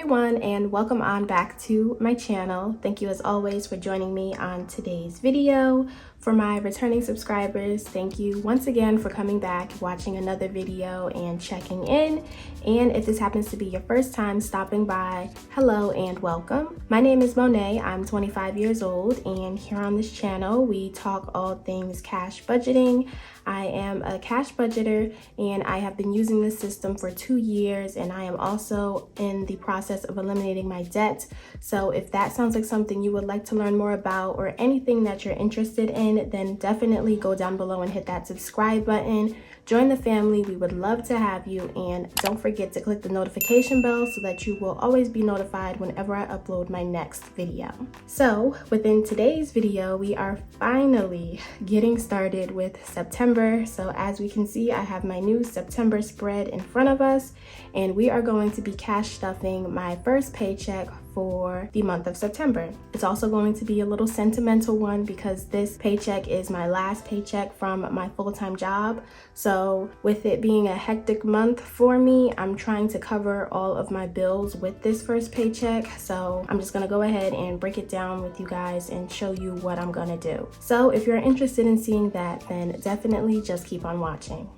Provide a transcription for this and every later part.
everyone, and welcome on back to my channel. Thank you as always for joining me on today's video. For my returning subscribers, thank you once again for coming back, watching another video and checking in. And if this happens to be your first time stopping by, hello and welcome. My name is Monet. I'm 25 years old, and here on this channel we talk all things cash budgeting. I am a cash budgeter and I have been using this system for 2 years, and I am also in the process of eliminating my debt. So if that sounds like something you would like to learn more about, or anything that you're interested in, then definitely go down below and hit that subscribe button. Join the family. We would love to have you, and don't forget to click the notification bell so that you will always be notified whenever I upload my next video. So within today's video, we are finally getting started with September. So as we can see, I have my new September spread in front of us, and we are going to be cash stuffing my first paycheck for the month of September. It's also going to be a little sentimental one because this paycheck is my last paycheck from my full-time job. So with it being a hectic month for me, I'm trying to cover all of my bills with this first paycheck. So I'm just gonna go ahead and break it down with you guys and show you what I'm gonna do. So if you're interested in seeing that, then definitely just keep on watching.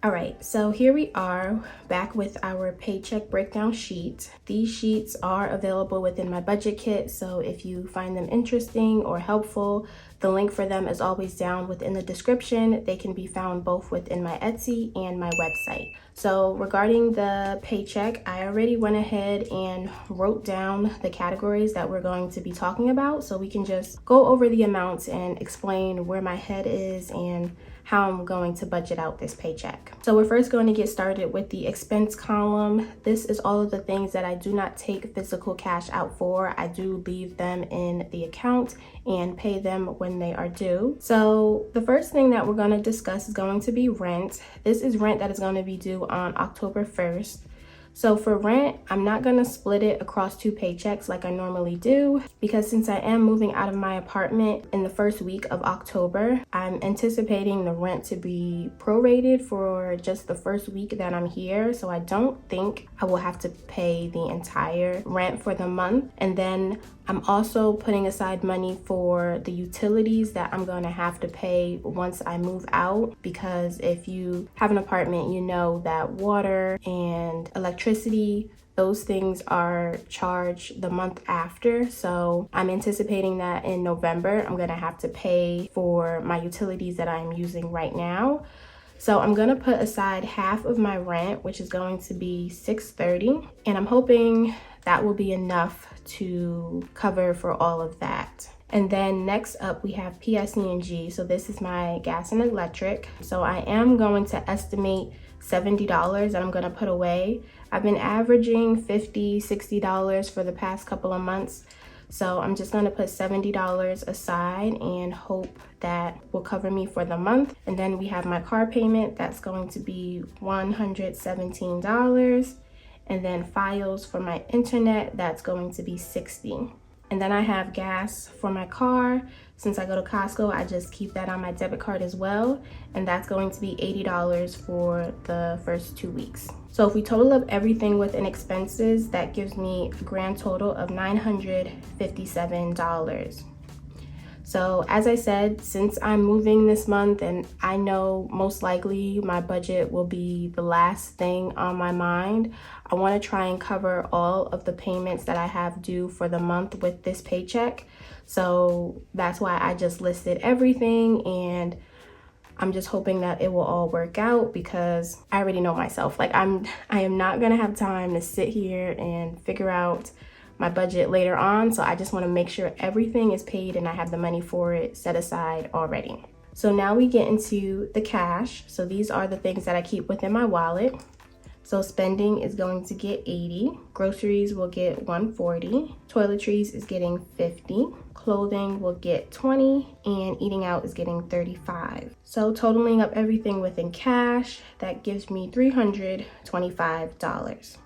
All right, so here we are back with our paycheck breakdown sheet. These sheets are available within my budget kit, so if you find them interesting or helpful, the link for them is always down within the description. They can be found both within my Etsy and my website. So regarding the paycheck, I already went ahead and wrote down the categories that we're going to be talking about, so we can just go over the amounts and explain where my head is and how I'm going to budget out this paycheck. So we're first going to get started with the expense column. This is all of the things that I do not take physical cash out for. I do leave them in the account and pay them when they are due. So the first thing that we're going to discuss is going to be rent. This is rent that is going to be due on October 1st. So for rent, I'm not gonna split it across 2 paychecks like I normally do, because since I am moving out of my apartment in the first week of October, I'm anticipating the rent to be prorated for just the first week that I'm here. So I don't think I will have to pay the entire rent for the month. And then I'm also putting aside money for the utilities that I'm gonna have to pay once I move out, because if you have an apartment, you know that water and electricity, those things are charged the month after. So I'm anticipating that in November, I'm gonna have to pay for my utilities that I'm using right now. So I'm gonna put aside half of my rent, which is going to be $630, and I'm hoping that will be enough to cover for all of that. And then next up we have PSE&G. So this is my gas and electric. So I am going to estimate $70 that I'm gonna put away. I've been averaging $50, $60 for the past couple of months. So I'm just gonna put $70 aside and hope that will cover me for the month. And then we have my car payment. That's going to be $117. And then files for my internet, that's going to be $60. And then I have gas for my car. Since I go to Costco, I just keep that on my debit card as well. And that's going to be $80 for the first 2 weeks. So if we total up everything within expenses, that gives me a grand total of $957. So as I said, since I'm moving this month and I know most likely my budget will be the last thing on my mind, I want to try and cover all of the payments that I have due for the month with this paycheck. So that's why I just listed everything, and I'm just hoping that it will all work out, because I already know myself. Like I am not gonna have time to sit here and figure out my budget later on. So I just want to make sure everything is paid and I have the money for it set aside already. So now we get into the cash. So these are the things that I keep within my wallet. So spending is going to get $80, groceries will get $140, toiletries is getting $50, clothing will get $20, and eating out is getting $35. So totaling up everything within cash, that gives me $325.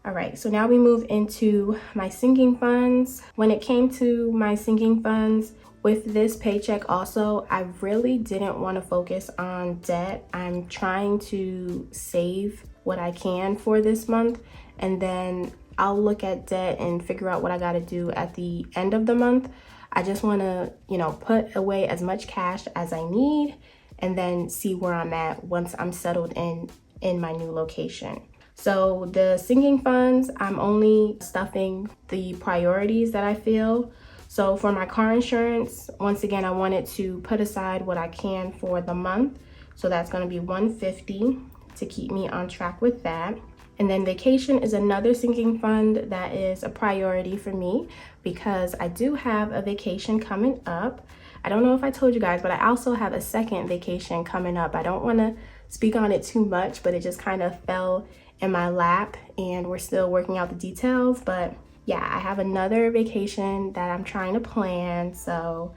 All right, so now we move into my sinking funds. When it came to my sinking funds, with this paycheck also, I really didn't want to focus on debt. I'm trying to save what I can for this month, and then I'll look at debt and figure out what I got to do at the end of the month. I just want to, put away as much cash as I need and then see where I'm at once I'm settled in my new location. So the sinking funds, I'm only stuffing the priorities that I feel. So for my car insurance, once again, I wanted to put aside what I can for the month. So that's going to be $150 to keep me on track with that. And then vacation is another sinking fund that is a priority for me because I do have a vacation coming up. I don't know if I told you guys, but I also have a second vacation coming up. I don't want to speak on it too much, but it just kind of fell in my lap and we're still working out the details. But yeah, I have another vacation that I'm trying to plan. So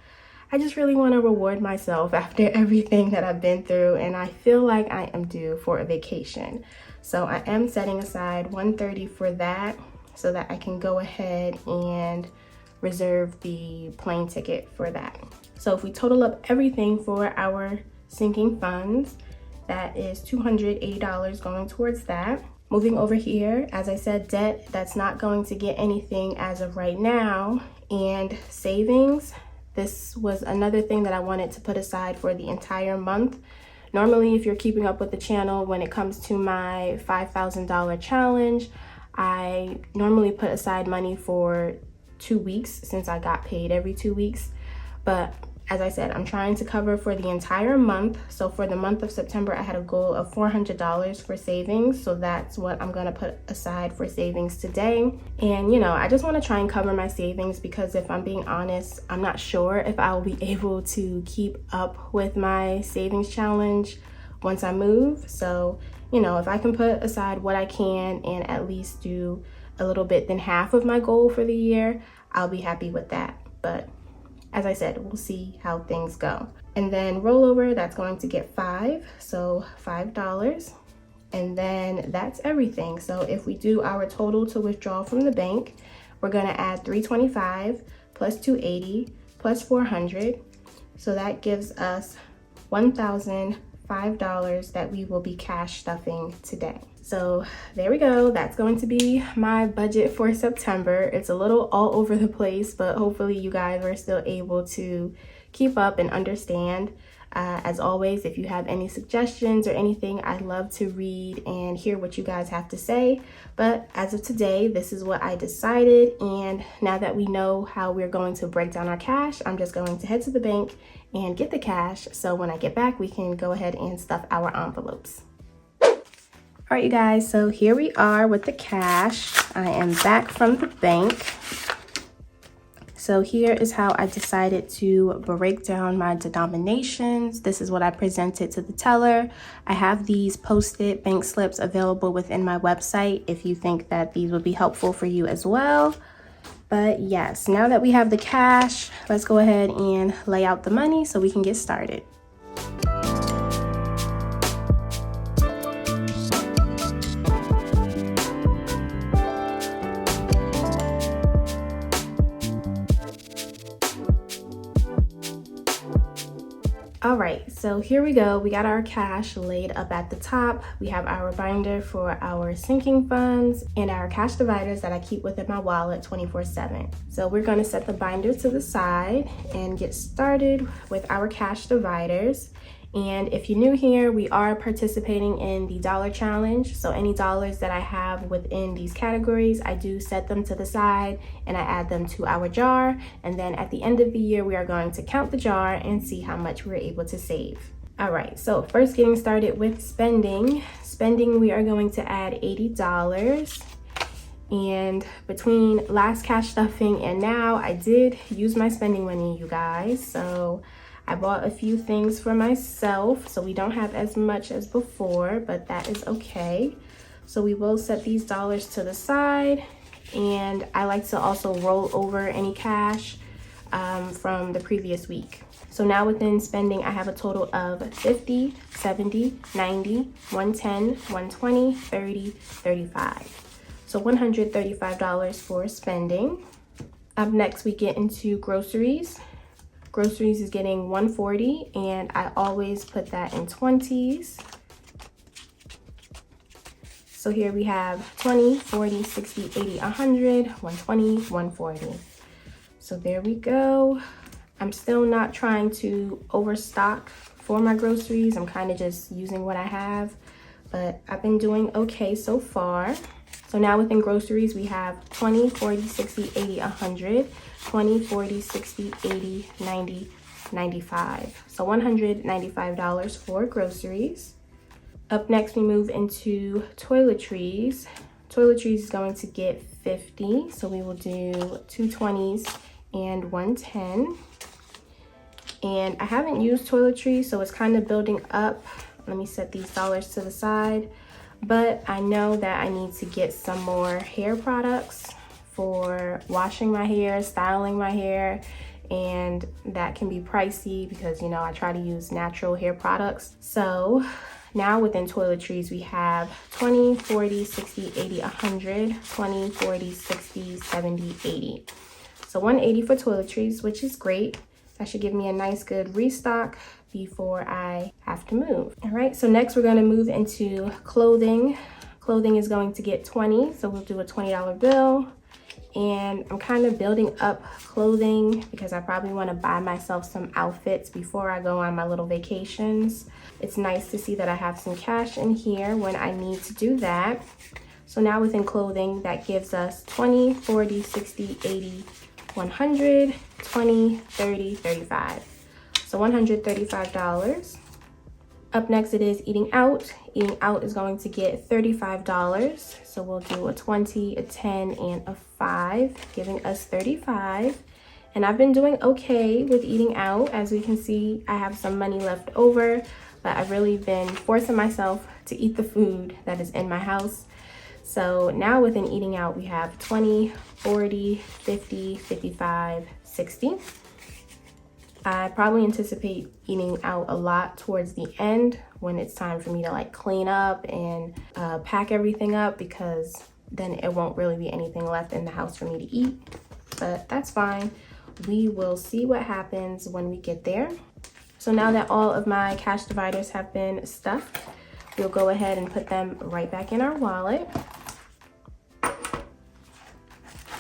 I just really want to reward myself after everything that I've been through, and I feel like I am due for a vacation. So I am setting aside $130 for that so that I can go ahead and reserve the plane ticket for that. So if we total up everything for our sinking funds, that is $280 going towards that. Moving over here, as I said, debt, that's not going to get anything as of right now. And savings, this was another thing that I wanted to put aside for the entire month. Normally, if you're keeping up with the channel, when it comes to my $5,000 challenge, I normally put aside money for 2 weeks since I got paid every 2 weeks. But as I said, I'm trying to cover for the entire month. So for the month of September, I had a goal of $400 for savings. So that's what I'm gonna put aside for savings today. And I just wanna try and cover my savings because if I'm being honest, I'm not sure if I will be able to keep up with my savings challenge once I move. So, if I can put aside what I can and at least do a little bit than half of my goal for the year, I'll be happy with that. But as I said, we'll see how things go. And then rollover, that's going to get $5, so $5. And then that's everything. So if we do our total to withdraw from the bank, we're gonna add $325 plus $280 plus $400. So that gives us $1,005 that we will be cash stuffing today. So there we go. That's going to be my budget for September. It's a little all over the place, but hopefully you guys are still able to keep up and understand. As always, if you have any suggestions or anything, I'd love to read and hear what you guys have to say. But as of today, this is what I decided. And now that we know how we're going to break down our cash, I'm just going to head to the bank and get the cash. So when I get back, we can go ahead and stuff our envelopes. All right, you guys, so here we are with the cash. I am back from the bank. So here is how I decided to break down my denominations. This is what I presented to the teller. I have these post-it bank slips available within my website if you think that these would be helpful for you as well. But yes, now that we have the cash, let's go ahead and lay out the money so we can get started. All right, so here we go. We got our cash laid up at the top. We have our binder for our sinking funds and our cash dividers that I keep within my wallet 24/7. So we're going to set the binder to the side and get started with our cash dividers. And if you're new here, we are participating in the dollar challenge. So any dollars that I have within these categories, I do set them to the side and I add them to our jar. And then at the end of the year, we are going to count the jar and see how much we're able to save. All right, so first getting started with spending. Spending, we are going to add $80. And between last cash stuffing and now, I did use my spending money, you guys. So I bought a few things for myself, so we don't have as much as before, but that is okay. So we will set these dollars to the side, and I like to also roll over any cash from the previous week. So now within spending, I have a total of 50, 70, 90, 110, 120, 30, 35. So $135 for spending. Up next, we get into groceries. Groceries is getting $140, and I always put that in 20s. So So here we have 20, 40, 60, 80, 100, 120, 140. So there we go. I'm still not trying to overstock for my groceries. I'm kind of just using what I have, but I've been doing okay so far. So now within groceries, we have 20, 40, 60, 80, 100, 20, 40, 60, 80, 90, 95. So $195 for groceries. Up next, we move into toiletries. Toiletries is going to get 50. So we will do 2 20s and 110. And I haven't used toiletries, so it's kind of building up. Let me set these dollars to the side. But I know that I need to get some more hair products for washing my hair, styling my hair, and that can be pricey because, you know, I try to use natural hair products. So now within toiletries, we have 20, 40, 60, 80, 100, 20, 40, 60, 70, 80. So 180 for toiletries, which is great. That should give me a nice good restock before I have to move. All right, so next we're gonna move into clothing. Clothing is going to get 20, so we'll do a $20 bill. And I'm kind of building up clothing because I probably wanna buy myself some outfits before I go on my little vacations. It's nice to see that I have some cash in here when I need to do that. So now within clothing, that gives us 20, 40, 60, 80, 100, 20, 30, 35. So $135. Up next, it is eating out. Eating out is going to get $35. So we'll do a 20, a 10, and a 5, giving us 35. And I've been doing okay with eating out. As we can see, I have some money left over, but I've really been forcing myself to eat the food that is in my house. So now within eating out, we have 20, 40, 50, 55, 60. I probably anticipate eating out a lot towards the end when it's time for me to like clean up and pack everything up, because then it won't really be anything left in the house for me to eat. But that's fine. We will see what happens when we get there. So now that all of my cash dividers have been stuffed, we'll go ahead and put them right back in our wallet.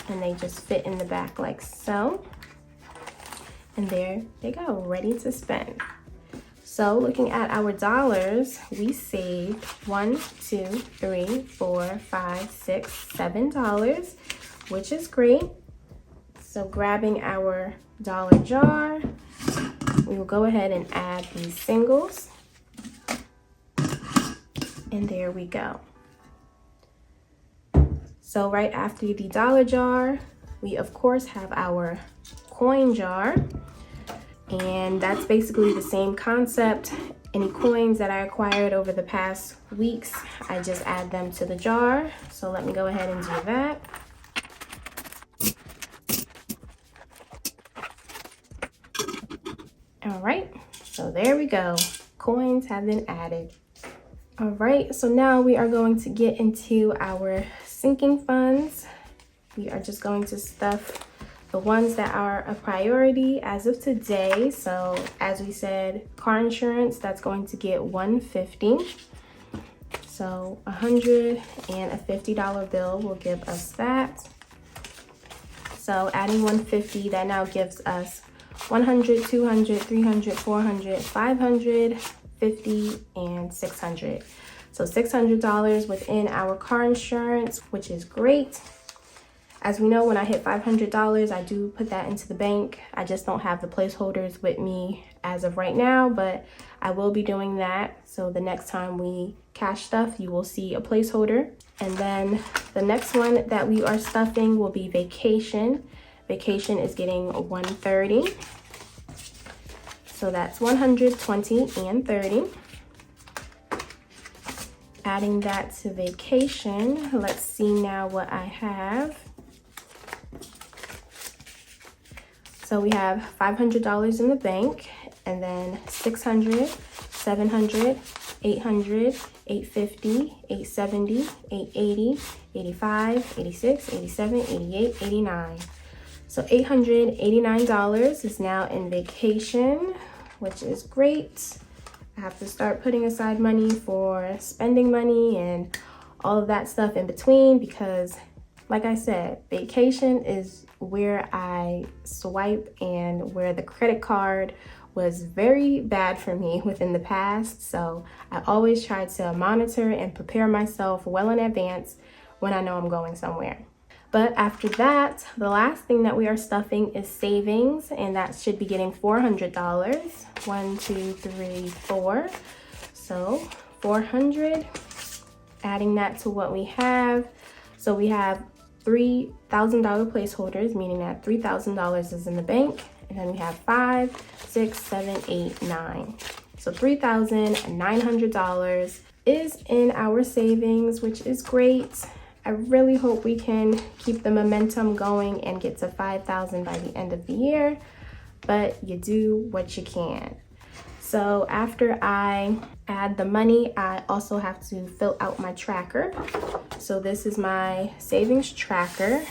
And they just fit in the back like so. And there they go, ready to spend. So looking at our dollars, we saved $1, $2, $3, $4, $5, $6, $7, which is great. So grabbing our dollar jar, we will go ahead and add these singles. And there we go. So right after the dollar jar, we of course have our coin jar. And that's basically the same concept. Any coins that I acquired over the past weeks, I just add them to the jar. So let me go ahead and do that. All right, so there we go. Coins have been added. All right, so now we are going to get into our sinking funds. We are just going to stuff the ones that are a priority as of today. So as we said, car insurance, that's going to get $150. So $100 and a $50 bill will give us that. So adding $150, that now gives us $100, $200, $300, $400, $500, $50, and $600. So $600 within our car insurance, which is great. As we know, when I hit $500, I do put that into the bank. I just don't have the placeholders with me as of right now, but I will be doing that. So the next time we cash stuff, you will see a placeholder. And then the next one that we are stuffing will be vacation. Vacation is getting $130. So that's $100, $20, and $30. Adding that to vacation, let's see now what I have. So we have $500 in the bank, and then $600, $700, $800, $850, $870, $880, $85, $86, $87, $88, $89. So $889 is now in vacation, which is great. I have to start putting aside money for spending money and all of that stuff in between, because like I said, vacation is where I swipe and where the credit card was very bad for me within the past. So I always try to monitor and prepare myself well in advance when I know I'm going somewhere. But after that, the last thing that we are stuffing is savings, and that should be getting $400. 1, 2, 3, 4. So 400, adding that to what we have. So we have $3,000 placeholders, meaning that $3,000 is in the bank. And then we have 5, 6, 7, 8, 9. So $3,900 is in our savings, which is great. I really hope we can keep the momentum going and get to 5,000 by the end of the year, but you do what you can. So after I add the money, I also have to fill out my tracker. So this is my savings tracker.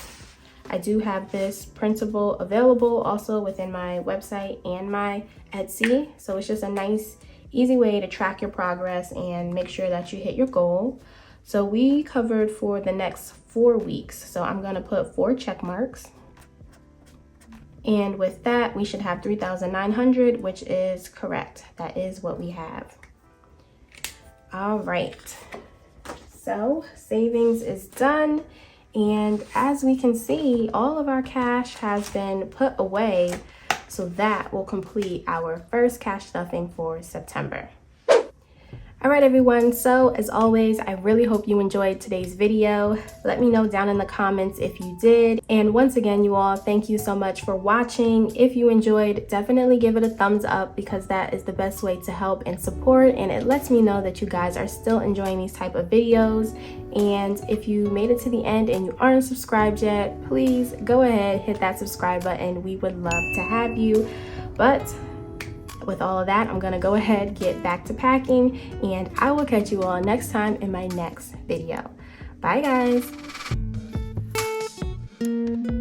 I do have this printable available also within my website and my Etsy. So it's just a nice, easy way to track your progress and make sure that you hit your goal. So we covered for the next 4 weeks. So I'm gonna put 4 check marks. And with that, we should have 3,900, which is correct. That is what we have. All right, so savings is done. And as we can see, all of our cash has been put away. So that will complete our first cash stuffing for September. All right, everyone. So as always, I really hope you enjoyed today's video. Let me know down in the comments if you did. And once again, you all, thank you so much for watching. If you enjoyed, definitely give it a thumbs up, because that is the best way to help and support. And it lets me know that you guys are still enjoying these type of videos. And if you made it to the end and you aren't subscribed yet, please go ahead, hit that subscribe button. We would love to have you. But with all of that, I'm gonna go ahead, get back to packing, and I will catch you all next time in my next video. Bye, guys.